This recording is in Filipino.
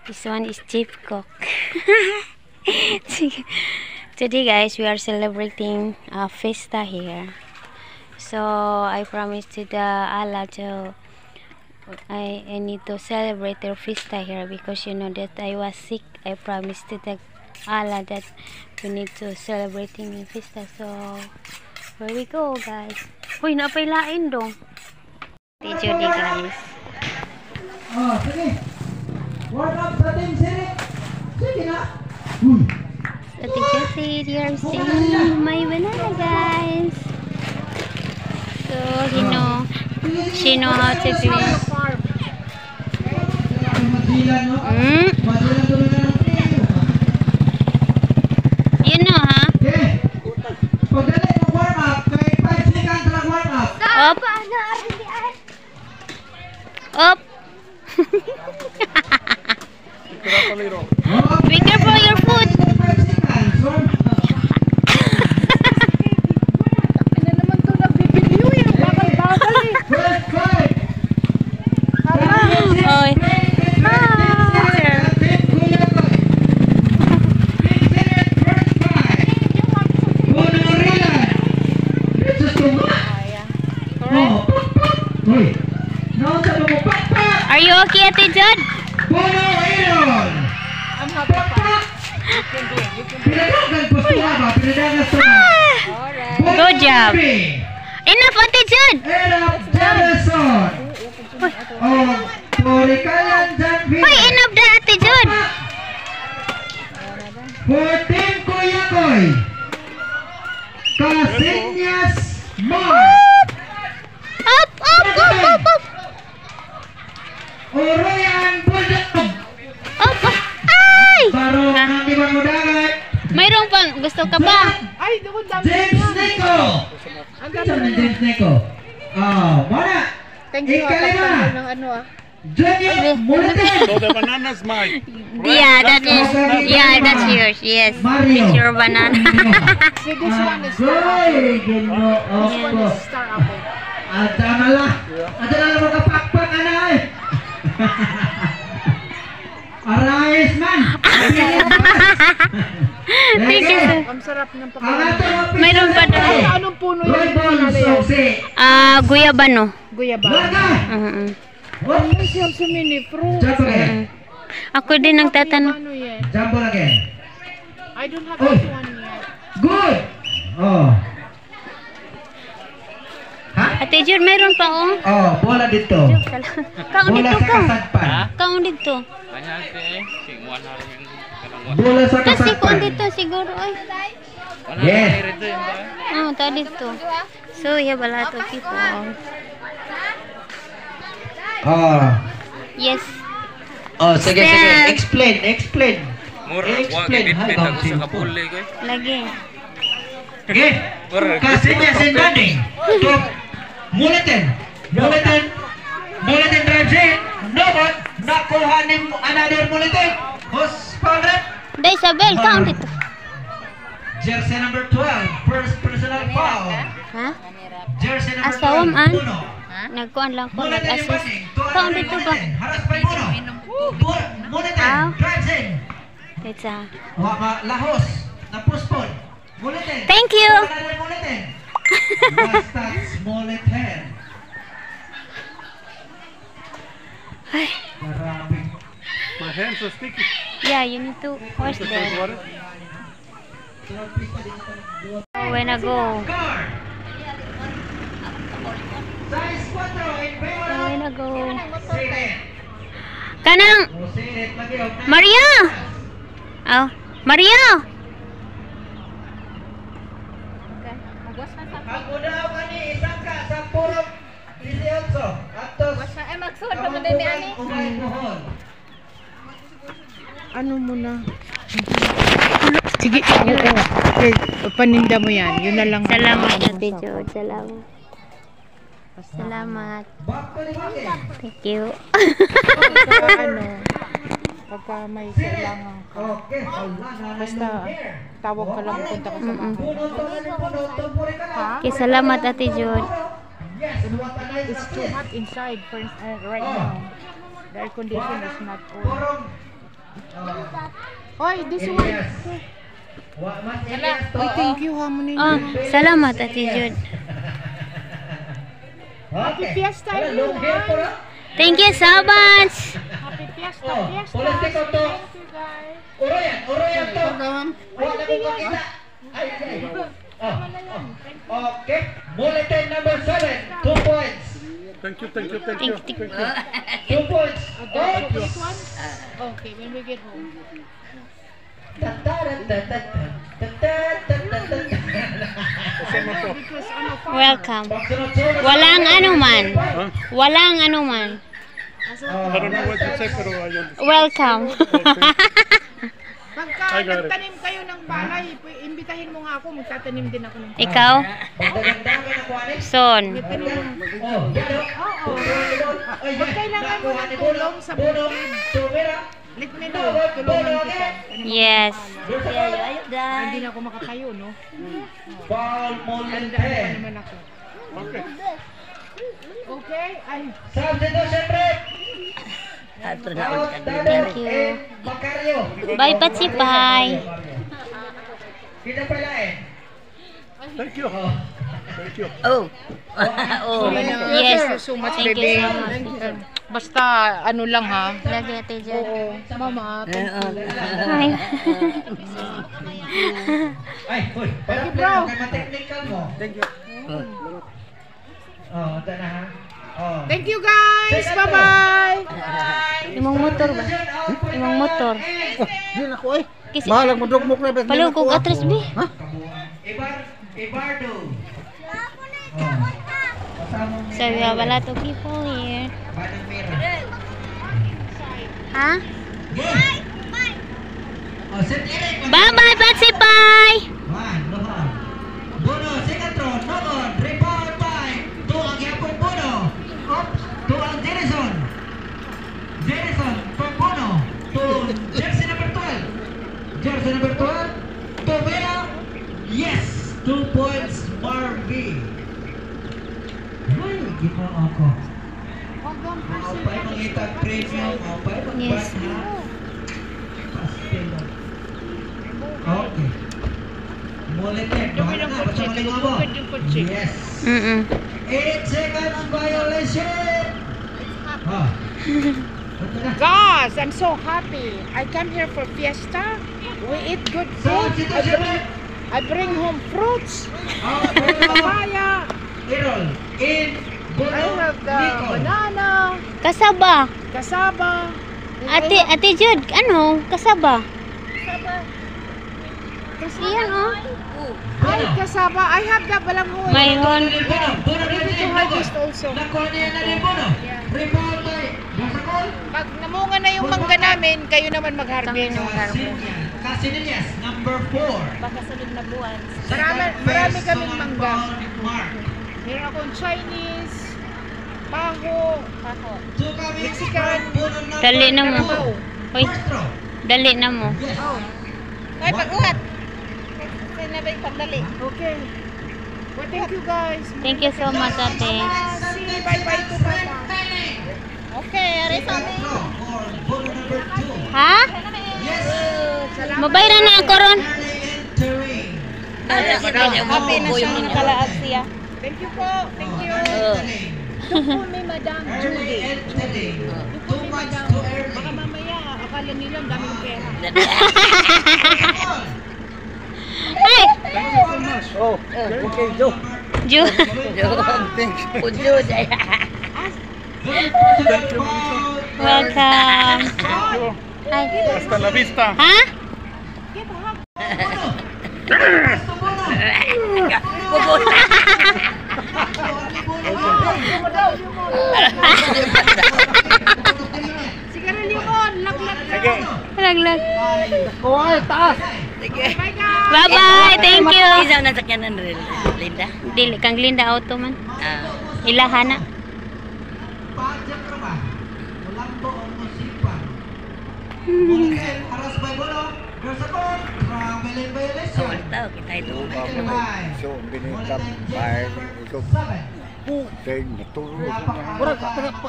This one is Chief Cook. Today guys, we are celebrating a fiesta here. So I promised to the Allah to I need to celebrate their fiesta here because you know that I was sick. I promised to the Allah that we need to celebrating the fiesta. So here we go guys. Uy, napailain dong. Thank you guys. Oh, sige. Warm up sa team, sige. Sige na. Ate Jessie, you are seeing my banana guys. So she know how to do it. You know, huh? Okay. Pagdali mo warm up, kay 5 seconds lang warm up. Up. Up. Be careful your food. 5 seconds, warm up. Ano naman to nagbibideo yung bagal-bagal eh. First five. Oy. Are you okay, Ate Jod? I'm happy pa. You can do it. You can do it. Good job. Enough, Ate Jod. Hoy, enough na, Ate Jod. Putin Kuya Koy Kasinyas Mar Up, up, up, up, up. Oroyan Budog Up, up. Ay! Barong ng ibang mudangan Mayroong pang gusto ka ba? Ay, doon dami James niya. Nico Ang Ito dami na niya. James Nico Muna Thank you. Ikalima. Kapal ng ano ah. Junior Mulitin So the bananas, Mike. Yeah, that's yours. Yes. Mario It's your banana. See, this one is star Agoy apple. Ginoo This one ko is star apple. Adamala magkapakpak anay Arais man Thank you, sir. Ang sarap ng Ang pagkain. ating Mayroon pa doon. Ay, anong puno yan? Roybon Ano yan? Sosi Guyabano. Guyaba. Laga Ano siya sa mini fruit? Jump again Ako din nagtatanong. Ano yan? Jump again I don't have Oy. this one yet. Good Ha? Ate Jod, mayroon pa oh. Bola dito Kaon Bola dito sa ka. kasadpan Kaon dito. Bola sa Kasi kaon kasadpan dito siguro ay. Yes Oh, ta dito. So, we have a lot of people. Yes. Sige Spell. Explain Mura, wag Explain, ibit-bit hi, ako Bang sa kapuli ko. Lagi. Okay. Kasi niya sindani. So, Mulitin drives in. No, but nakuha ni another Mulitin. Who's Pangret? Day Isabel, kaon dito. Jersey number 12. First personal foul. Ha? Jersey number Asawam 12. an. Puno. Nagkuan lang ko, Mulitin yung nag-assist. passing. Kaon dito ba? Haras pa yung Puno. Mulitin Ah. drives in. It's Lahos. Na-postpone. Mulitin. Thank you. Another Mulitin. Bastats Mulitin. Maraming. My hands are sticky. Yeah, you need to wash them. When I go. Guard. Size 4 in favor of When I go. Sinet. Kanang Sinet lagi og na. Maria. Oh, Maria. Ang udaw kani isang ka sa puro 18. Atos. Ay, magsuot naman din ni Ani. Umay pohon. Ano mo na? Sige, paninda mo yan. Yun na lang. Salamat Ate Jod. Salamat. Salamat. Back to the market. Thank you. Pagka may kailangan ka. Okay, wala na. Basta tawag ka lang, punta ka sa bahay. Puno to ni puno to puri ka na. Okay, salamat Ate Jod. Yes, and what a nice It's too hot inside for right now. The air condition is not on. Purong Hoy, this one. Elias. Mas Elias to. Ay, thank you, Harmony. Oh, salamat, Ate Jude. Happy Okay. Fiesta, Wala, long hair po na. Thank you so much. Happy Fiesta, Oh, Fiesta. plastic ko to. Thank you, guys. Urayan to. Wala ko makita. Ay, ay. Oh. Okay. Bulletin number 7. 2 points. Thank you, thank you, thank Thank you. you. Thank you. 2 points. This one? Okay, when we get home. Because ano, Welcome. Pagsunod-sunod. Walang anuman. Huh? Walang anuman. I don't know what to say, pero I understand. Welcome. pagka I got it. nagtanim kayo ng palay, imbitahin mo nga ako, magtatanim din ako ng palay. Ikaw? Pagdagandagan ng kuwanin. Son. Oh, yan o. Pag kailangan mo ng tulong sa bukid, Tumira. let me know, tulungan kita. Yes. Hindi na ako makatayo, no? Paul Handa Molente. naman ako. Okay. Okay? Ay, Substitution break. Thank you. Macario. Bye, Patsipay. Kita pala eh. Thank you. Oh. Thank you. Yes. thank you so much, Thank baby. you so much. Basta, ano lang ha. Lagi, Ate Jude. Oo, mama, thank you. Hi. Ay, hoy. Thank you, bro. Technical mo. Thank you. Oh, ito na ha. Oh. Thank you guys! Bye-bye! Imong motor ba? Imong motor. Yun ako eh. Kasi Bahalang madugmok na. palugog atras bi. Ibardo. So we have a lot of people here. Banang meron. Ha? Oh, St. Eric. Bye bye, Patsipay. Man, noon. Bono, Segatron, noon. Rebound by. Tuang yapon Bono. Oops. Tuang Jerison. Jerison, from Bono. To jersey number 12. Jersey number 12. To Vera. Yes. 2 points, Marvin. Ay, gito ako. Ako pa'y mangitag premium. Ako pa'y Yes. magbat na. Pastel. Okay. Mulitin. Dumi ng kotse, bukid yung kotse. Yes. 8 seconds violation. Ah. Ito na. Guys, I'm so happy. I come here for fiesta. We eat good food. Substitution. I bring home fruits, Out. papaya. Errol. In. Bono. I have the Nicole. banana, Kasaba. cassava. Ate Jude, ano? Kasaba. Iyan oh. Ay, cassava. I have the balanghoy. Mayroon. Bono. Bono na Ready to din. harvest also. Nakuha niya na rin Bono. Rebound by. Basakol. Pag namunga na yung mangga namin, kayo naman mag-harvest. Casinillas, number 4. Baka sunod na buwan. Marami kaming mangga. Mark. Meron akong Chinese, paho, Mexican, Dali na mo. Carabao. Hoy, dali na mo. Yes. Oh. Ay, pag-uhat. Okay. Well, thank you guys. Thank you so much, Ate. See, bye-bye to Papa. Okay, Bono number 2. Ha? Yes. Mabayran na ako ron. Entering. Happy na siya nakalaag siya. Thank you po. Thank you. Entering. Ito po ni Madam Early Judy. entering. Ito po Too ni much Madam. too early. Baka mamaya, akala nila ang daming pera. Hey! Oh, okay, Joe. Jude. Thanks. Welcome. Hi. Hasta la vista. Ha? Sigarilyo mo, laglag na. Laglag. Kuhay, taas. Bye guys. Bye-bye. Thank you. Isaw na sakyanan rin, Linda. Dili kang Linda auto man. Ilahana. Pajak rumah. Mulambo o musipan. Mulitin, aras by Bono. Bersakot. Traveling violation. Awal tao, kita itu. Bye. So, binigam. Bye. Ikaw. 7. Puteng, natulog na. Napaka-